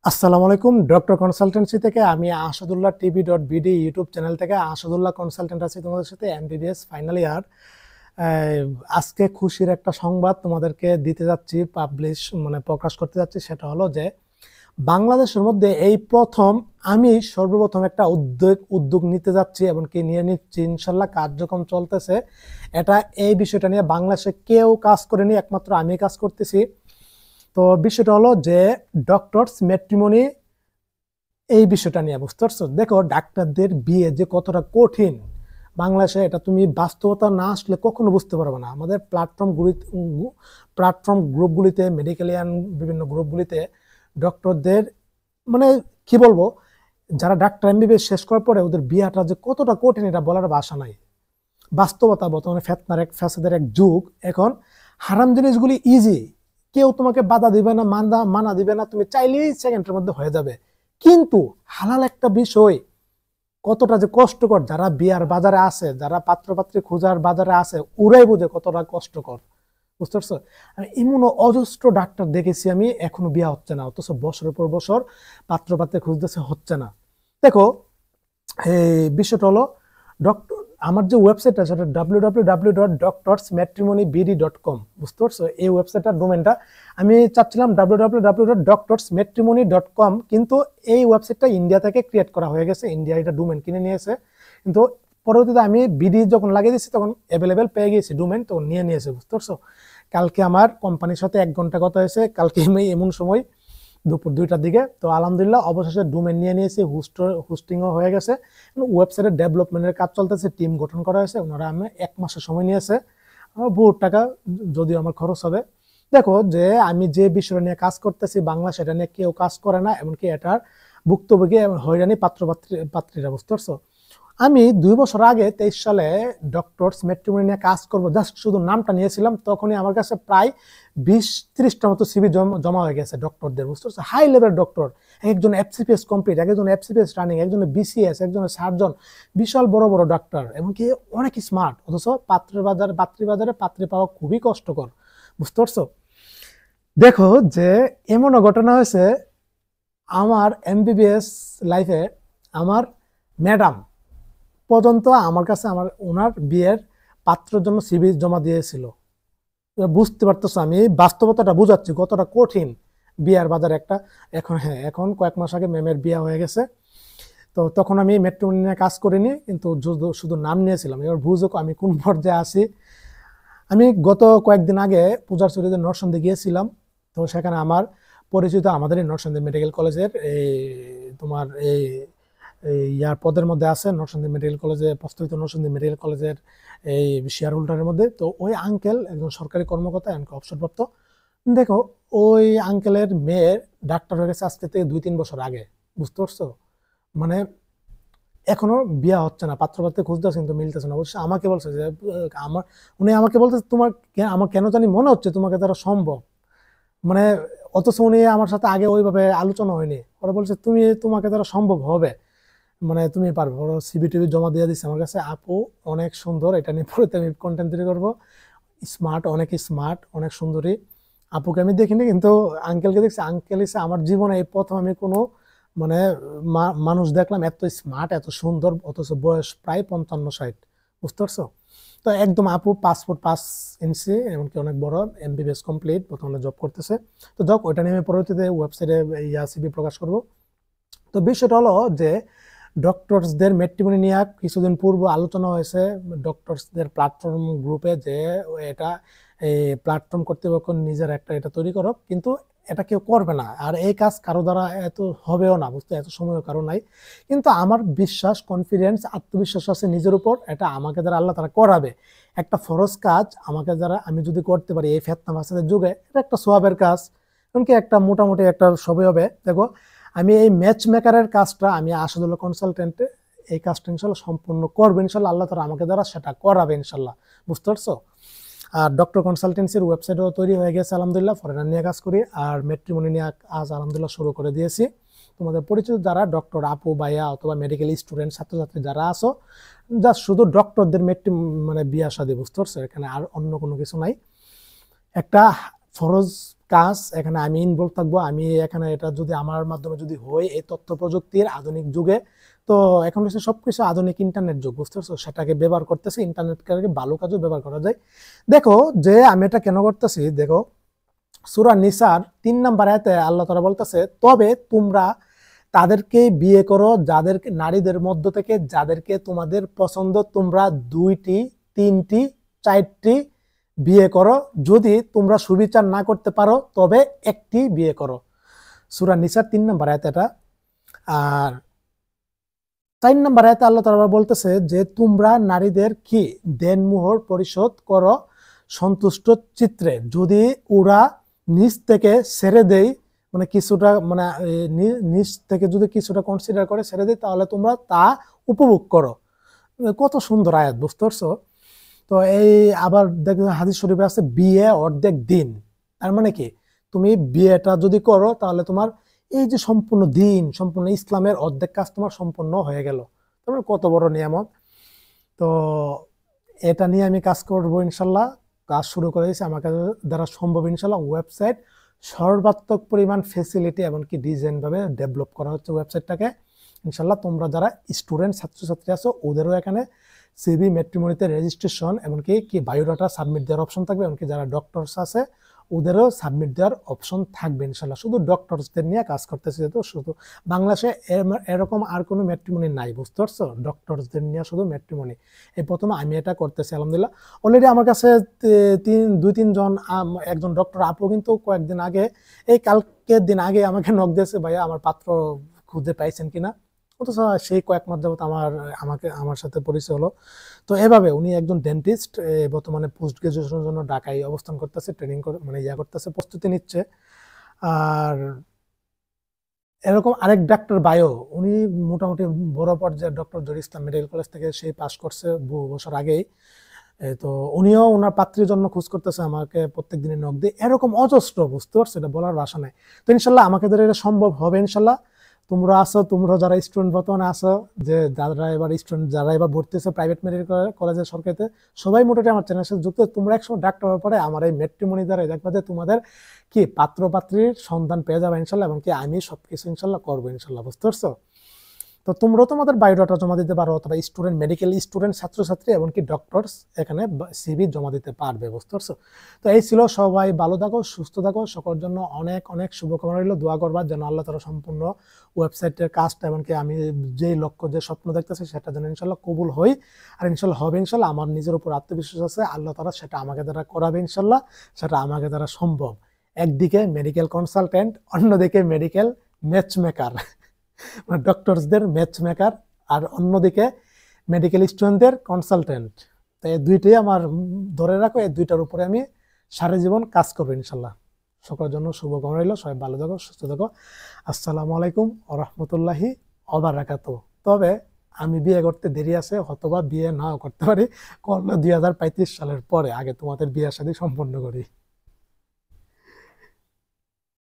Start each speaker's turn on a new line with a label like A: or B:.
A: আসসালামু আলাইকুম। Doctor consultancy থেকে আমি আসাদুল্লাহ টিভি.বিডি ইউটিউব চ্যানেল থেকে আসাদুল্লাহ কনসালটেন্ট আছি তোমাদের সাথে এমবিবিএস ফাইনাল ইয়ার। আজকে খুশির একটা সংবাদ তোমাদেরকে দিতে যাচ্ছি, প্রকাশ করতে যাচ্ছি। সেটা হলো যে বাংলাদেশের মধ্যে এই প্রথম আমি সর্বপ্রথম একটা উদ্যোগ নিতে যাচ্ছি এবং কি নিয়ে নিচ্ছি। ইনশাল্লাহ কার্যক্রম চলতেছে। এই বিষয়টা নিয়ে বাংলাদেশে কেউ কাজ করেনি, একমাত্র আমি কাজ করতেছি। তো বিষয়টা হলো যে ডক্টরস ম্যাট্রিমনি, এই বিষয়টা নিয়ে বুঝতে পারছো। দেখো ডাক্তারদের বিয়ে যে কতটা কঠিন বাংলাদেশে, এটা তুমি বাস্তবতা না আসলে কখনো বুঝতে পারবে না। আমাদের প্ল্যাটফর্ম গ্রুপগুলিতে, মেডিকেলিয়ান বিভিন্ন গ্রুপগুলিতে ডক্টরদের মানে কি বলবো, যারা ডাক্তার এমবিবিএস শেষ করার পরে ওদের বিয়েটা যে কতটা কঠিন এটা বলার ভাষা নাই। বাস্তবতা, বর্তমানে ফ্যাসাদের এক যুগ। এখন হারাম জিনিসগুলি ইজি, কেউ তোমাকে বাধা দিবে না, মানা দিবে না, তুমি চাইলেই সেকেন্ডের মধ্যে হয়ে যাবে। কিন্তু হালাল একটা বিষয় কতটা যে কষ্টকর, যারা বিয়ার বাজারে আছে, যারা পাত্রপাত্রী খোঁজার বাজারে আছে, ওরাই বোঝে কতটা কষ্টকর, বুঝতে পারছো। এমন অজস্র ডাক্তার দেখেছি আমি, এখনো বিয়া হচ্ছে না, অথচ বছরের পর বছর পাত্রপাত্রী খুঁজতেছে, হচ্ছে না। দেখো এই বিষয়টা হলো ডক্টর, আমার যে ওয়েবসাইটটা সেটা www.doctorsmatrimony.bd.com, বুঝতে পারছো। এই ওয়েবসাইটটার ডোমেনটা আমি চাচ্ছিলাম www.doctorsmatrimony.com, কিন্তু এই ওয়েবসাইটটা ইন্ডিয়া থেকে ক্রিয়েট করা হয়ে গেছে, ইন্ডিয়া এটা ডোমেন কিনে নিয়েছে। কিন্তু পরবর্তীতে আমি বিডি যখন লাগিয়ে দিয়েছি তখন অ্যাভেলেবেল পেয়ে গেছি ডোমেন, তখন নিয়ে নিয়েছে, বুঝতে পারছো। কালকে আমার কোম্পানির সাথে 1 ঘন্টা কথা হয়েছে, কালকে আমি এমন সময় দুপুর 2টার দিকে। তো আলহামদুলিল্লাহ অবশেষে ডোমেন নিয়ে নিয়েছি, হোস্টিংও হয়ে গেছে, ওয়েবসাইটের ডেভেলপমেন্টের কাজ চলতেছে, টিম গঠন করা হয়েছে। ওনারা আমি 1 মাসের সময় নিয়েছে, আমার বহুত টাকা যদিও আমার খরচ হবে। দেখো যে আমি যে বিষয় নিয়ে কাজ করতেছি বাংলা, সেটা নিয়ে কেউ কাজ করে না, এমনকি এটার ভুক্তভোগী হয়রানি পাত্রীরা, বুঝতে পারছো। আমি 2 বছর আগে 23 সালে ডক্টরস ম্যাট্রিমনি নিয়ে কাজ করবো, জাস্ট শুধু নামটা নিয়েছিলাম, তখনই আমার কাছে প্রায় 20-30টা মতো সিভি জমা হয়ে গেছে ডক্টরদের, বুঝতে পারছো। হাই লেভেল ডক্টর, একজন এফসিপিএস কমপ্লিট, একজন এফসিপিএস রানিং, একজনের বিসিএস, একজনের সার্জন, বিশাল বড় বড় ডাক্তার, এমনকি অনেক স্মার্ট, অথচ পাত্রী পাওয়া খুবই কষ্টকর, বুঝতে পারছো। দেখো যে এমনও ঘটনা হয়েছে আমার এমবিবিএস লাইফে, আমার ম্যাডাম পর্যন্ত আমার কাছে ওনার বিয়ের পাত্রের জন্য সিভি জমা দিয়েছিল। বুঝতে পারতেছো, আমি বাস্তবতাটা বুঝাচ্ছি কতটা কঠিন বিয়ার বাজার একটা। এখন কয়েক মাস আগে ম্যামের বিয়ে হয়ে গেছে, তো তখন আমি ম্যাট্রিমনি নিয়ে কাজ করিনি, কিন্তু শুধু নাম নিয়েছিলাম। এবার বুঝো আমি কোন পর্যায়ে আছি। আমি গত কয়েকদিন আগে পূজার ছুটিতে নরসিংদী গিয়েছিলাম। তো সেখানে আমার পরিচিত, আমাদের এই নরসিংদী মেডিকেল কলেজের তোমার ইয়ার পদের মধ্যে আছে, নরসিংদী মেডিকেল কলেজে প্রস্তাবিত নরসিংদী মেডিকেল কলেজের এই শেয়ার হোল্ডারের মধ্যে। তো ওই আঙ্কেল একজন সরকারি কর্মকর্তা, অবসরপ্রাপ্ত। দেখো ওই আঙ্কেলের মেয়ে ডাক্তার হয়ে গেছে আজকে থেকে 2-3 বছর আগে, বুঝতে পারছো। মানে এখনো বিয়া হচ্ছে না, পাত্রপাত্রী খুঁজতেছে কিন্তু মিলতেছে না। অবশ্য আমাকে বলছে যে উনি আমাকে বলতে, আমার কেন জানি মনে হচ্ছে তোমাকে দ্বারা সম্ভব, মানে অথচ উনি আমার সাথে আগে ওইভাবে আলোচনা হয়নি। ওরা বলছে তোমাকে দ্বারা সম্ভব হবে, মানে তুমি পারবে। ওরা সিভি টিভি জমা দিয়ে দিচ্ছে আমার কাছে। আপু অনেক সুন্দর, এটা নিয়ে পরে আমি কন্টেন্ট তৈরি করবো। স্মার্ট, অনেক সুন্দরী। আপুকে আমি দেখিনি, কিন্তু আঙ্কেলকে দেখছি। আঙ্কেল হিসেবে আমার জীবনে এই প্রথম আমি কোনো মানে মানুষ দেখলাম এত স্মার্ট, এত সুন্দর, অথচ বয়স প্রায় 55-60, বুঝতে পারছো। তো একদম আপু 5 ফুট 5 ইঞ্চি, এমনকি অনেক বড়, এমবিবিএস কমপ্লিট, বর্তমানে জব করতেছে। তো ওইটা নিয়ে আমি পরবর্তীতে ওয়েবসাইটে সিভি প্রকাশ করব। তো বিষয়টা হলো যে ডক্টরসদের ম্যাট্রিমনি নিয়ে কিছুদিন পূর্ব আলোচনা হয়েছে ডক্টরসদের প্ল্যাটফর্ম গ্রুপে, যে এটা এই প্ল্যাটফর্ম কর্তৃপক্ষ নিজের একটা এটা তৈরি করো, কিন্তু এটা কেউ করবে না। আর এই কাজ কারো দ্বারা এত হবেও না, বুঝতে, এত সময়ও কারো নাই। কিন্তু আমার বিশ্বাস, কনফিডেন্স, আত্মবিশ্বাস আছে নিজের উপর, এটা আমাকে দ্বারা আল্লাহ তারা করাবে। একটা ফরজ কাজ আমাকে দ্বারা আমি যদি করতে পারি এই ফেতনা ফাসাদের যুগে, এটা একটা সোয়াবের কাজ, এমনকি একটা মোটামুটি একটা সবই হবে। দেখো আমি এই ম্যাচ মেকারের কাজটা, আমি আসাদুল্লাহ কনসালটেন্টে এই কাজটা ইনশাল্লাহ সম্পূর্ণ করবো, ইনশাল্লাহ আল্লাহ তারা আমাকে দ্বারা সেটা করাবে ইনশাল্লাহ, বুঝতে পারছো। আর ডক্টর কনসালটেন্সির ওয়েবসাইটও তৈরি হয়ে গেছে আলহামদুলিল্লাহ, ফরেনার নিয়ে কাজ করি। আর ম্যাট্রিমনি নিয়ে আজ আলহামদুলিল্লাহ শুরু করে দিয়েছি। তোমাদের পরিচিত যারা ডক্টর আপু ভাইয়া অথবা মেডিকেল স্টুডেন্ট ছাত্রছাত্রী যারা আছো, জাস্ট শুধু ডক্টরদের বিয়া শাদী, বুঝতে পারছো, এখানে আর অন্য কোনো কিছু নাই। একটা ফরজ কাজ, এখানে আমি ইনভলভ থাকবো। আমি এখানে এটা যদি আমার মাধ্যমে যদি হয় এই তথ্য প্রযুক্তির আধুনিক যুগে, তো এখন হচ্ছে সবকিছু আধুনিক ইন্টারনেট যুগ, বুঝতে পারছো, সেটাকে ব্যবহার করতেছি, ইন্টারনেটকে ভালো কাজে ব্যবহার করা যায়। দেখো যে আমি এটা কেন করতেছি, দেখো সূরা নিসার 3 নম্বর আয়াতে আল্লাহ তাআলা বলতেছে, তবে তোমরা তাদেরকে বিয়ে করো যাদেরকে নারীদের মধ্য থেকে যাদেরকে তোমাদের পছন্দ, তোমরা 2টি 3টি 4টি বিয়ে করো, যদি তোমরা সুবিচার না করতে পারো তবে একটি বিয়ে করো। সূরা নিসার 3 নম্বর আয়াত এটা। আর 4 নম্বর আয়াতে আল্লাহ তাআলা বলতেছে যে তোমরা নারীদের কি দেনমোহর পরিশোধ করো সন্তুষ্ট চিত্রে, যদি ওরা নিজ থেকে ছেড়ে দেয়, মানে কিছুটা মানে নিজ থেকে যদি কিছুটা কনসিডার করে ছেড়ে দেয়, তাহলে তোমরা তা উপভোগ করো। কত সুন্দর আয়াত, বুঝতে পারছো? তো এই আবার দেখবেন হাদিস শরীফে আছে বিয়ে অর্ধেক দিন। তার মানে কি, তুমি বিয়েটা যদি করো তাহলে তোমার এই যে সম্পূর্ণ দিন, সম্পূর্ণ ইসলামের অর্ধেক কাজ তোমার সম্পূর্ণ হয়ে গেল। তোমার কত বড় নিয়ামত। তো এটা নিয়ে আমি কাজ করবো ইনশাল্লাহ, কাজ শুরু করে দিয়েছি, আমার কাছে দ্বারা সম্ভব ইনশাল্লাহ। ওয়েবসাইট সর্বাত্মক পরিমাণ ফেসিলিটি এমনকি ডিজাইন ভাবে ডেভেলপ করা হচ্ছে ওয়েবসাইটটাকে ইনশাল্লাহ। তোমরা যারা স্টুডেন্ট ছাত্রছাত্রী আছো ওদেরও এখানে সিভি, ম্যাট্রিমনিতে রেজিস্ট্রেশন, এমনকি কি বায়োডাটা সাবমিট দেওয়ার অপশন থাকবে, এমনকি যারা ডক্টরস আছে ওদেরও সাবমিট দেওয়ার অপশন থাকবে ইনশাল্লাহ। শুধু ডক্টরসদের নিয়ে কাজ করতেছে, যেহেতু শুধু বাংলাদেশে এরকম আর কোনো ম্যাট্রিমনি নাই, বুঝতে পারছো, ডক্টরসদের নিয়ে শুধু ম্যাট্রিমনি। এই প্রথমে আমি এটা করতেছি আলহামদুলিল্লাহ। অলরেডি আমার কাছে 2-3 জন, একজন ডক্টর আপু কিন্তু কয়েকদিন আগে, এই কালকের দিন আগে আমাকে নক দিয়েছে, ভাইয়া আমার পাত্র খুঁজে পাইছেন কিনা। অথচ সেই কয়েক মাস যাবত আমার সাথে পরিচয় হলো। তো এভাবে উনি একজন ডেন্টিস্ট, বর্তমানে পোস্ট গ্রাজুয়েশনের জন্য ঢাকায় অবস্থান করতেছে, ট্রেনিং করে মানে করতেছে, প্রস্তুতি নিচ্ছে। আর এরকম আরেক ডাক্তার বায়ো, উনি মোটামুটি বড় পর্যায়ের ডক্টর জহির ইসলাম মেডিকেল কলেজ থেকে সেই পাস করছে বহু বছর আগেই। তো উনিও ওনার পাত্রীর জন্য খোঁজ করতেছে, আমাকে প্রত্যেক দিনে নক দিয়ে, এরকম অজস্র, বুঝতে পারছো, এটা বলার ভাষা নাই। তো ইনশাল্লাহ আমাকে ধরে এটা সম্ভব হবে ইনশাল্লাহ। তোমরা আসো, তোমরা যারা স্টুডেন্ট বর্তমানে আসো, যে যারা এবার ভর্তি হচ্ছে প্রাইভেট মেডিকেল কলেজে, সরকারিতে, সবাই মোটামুটি আমার চ্যানেলের সাথে যুক্ত। তোমরা একসময় ডাক্তার হওয়ার পরে আমার এই ম্যাট্রিমনি দ্বারা দেখবা যে তোমাদের কি পাত্র পাত্রীর সন্ধান পেয়ে যাবে ইনশাল্লাহ, এবং কি আমি সবকিছু ইনশাল্লাহ করবো ইনশাল্লাহ, বুঝতে পারছো? তো তোমরাও তোমাদের বায়োডাটা জমা দিতে পারো, অথবা স্টুডেন্ট, মেডিকেল স্টুডেন্ট, ছাত্রছাত্রী, এমনকি ডক্টরস এখানে সিভি জমা দিতে পারবে, বুঝতে পারছো? তো এই ছিল, সবাই ভালো থাকো, সুস্থ থাকো, সকলের জন্য অনেক অনেক শুভকামনা রইল। দোয়া করবা যেন আল্লাহ তাআলা সম্পূর্ণ ওয়েবসাইটের কাজটা, এমনকি আমি যেই লক্ষ্য, যে স্বপ্ন দেখতেছি সেটা যেন ইনশাল্লাহ কবুল হই, আর ইনশাল্লাহ হবে ইনশাল্লাহ। আমার নিজের উপর আত্মবিশ্বাস আছে, আল্লাহ তাআলা সেটা আমাকে দ্বারা করাবে ইনশাল্লাহ, সেটা আমাকে দ্বারা সম্ভব। একদিকে মেডিকেল কনসালটেন্ট, অন্যদিকে মেডিকেল ম্যাচ মেকার, মানে ডক্টরসদের ম্যাচ মেকার, আর অন্যদিকে মেডিকেল স্টুডেন্টদের কনসালটেন্ট। তো এই দুইটাই আমার ধরে রাখো, এই দুইটার উপরে আমি সারা জীবন কাজ করবো ইনশাল্লাহ। সকলের জন্য শুভকামনা রইল, সবাই ভালো থাকো, সুস্থ থাকো। আসসালামু আলাইকুম ওয়া রাহমাতুল্লাহি ওয়া বারাকাতুহু। তবে আমি বিয়ে করতে দেরি আছে, হয়তোবা বিয়ে নাও করতে পারি, করলে 2035 সালের পরে, আগে তোমাদের বিয়ে শাদী সম্পন্ন করি।